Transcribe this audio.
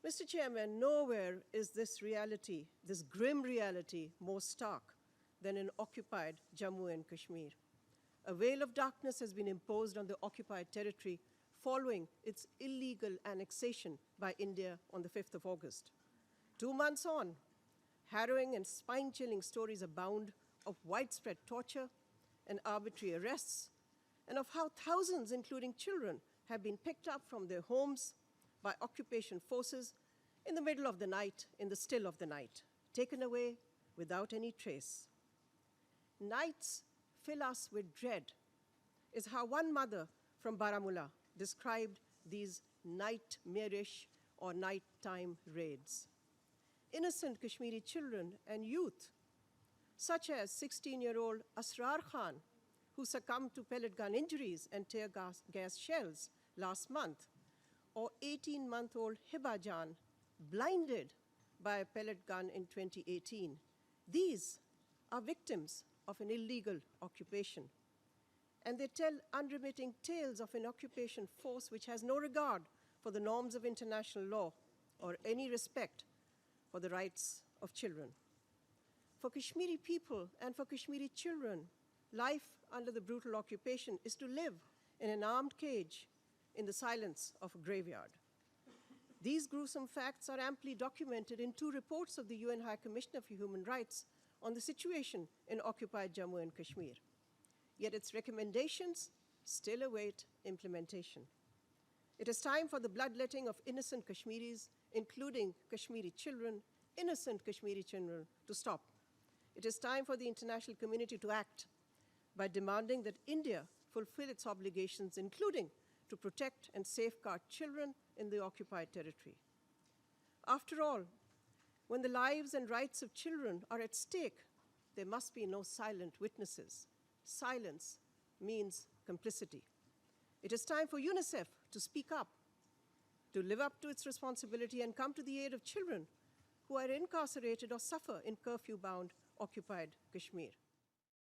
Mr. Chairman, nowhere is this reality, this grim reality, more stark than in occupied Jammu and Kashmir. A veil of darkness has been imposed on the occupied territory following its illegal annexation by India on the 5th of August. 2 months on, harrowing and spine-chilling stories abound of widespread torture and arbitrary arrests, and of how thousands, including children, have been picked up from their homes by occupation forces in the middle of the night, in the still of the night, taken away without any trace. Nights fill us with dread, is how one mother from Baramulla described these nightmarish or nighttime raids. Innocent Kashmiri children and youth, such as 16-year-old Asrar Khan, who succumbed to pellet gun injuries and tear gas shells last month, or 18-month-old Hiba Jan, blinded by a pellet gun in 2018. These are victims of an illegal occupation. And they tell unremitting tales of an occupation force which has no regard for the norms of international law or any respect for the rights of children. For Kashmiri people and for Kashmiri children, life under the brutal occupation is to live in an armed cage in the silence of a graveyard. These gruesome facts are amply documented in 2 reports of the UN High Commissioner for Human Rights on the situation in occupied Jammu and Kashmir. Yet its recommendations still await implementation. It is time for the bloodletting of innocent Kashmiris, including Kashmiri children, innocent Kashmiri children, to stop. It is time for the international community to act by demanding that India fulfill its obligations, including to protect and safeguard children in the occupied territory. After all, when the lives and rights of children are at stake, there must be no silent witnesses. Silence means complicity. It is time for UNICEF to speak up, to live up to its responsibility and come to the aid of children who are incarcerated or suffer in curfew-bound occupied Kashmir.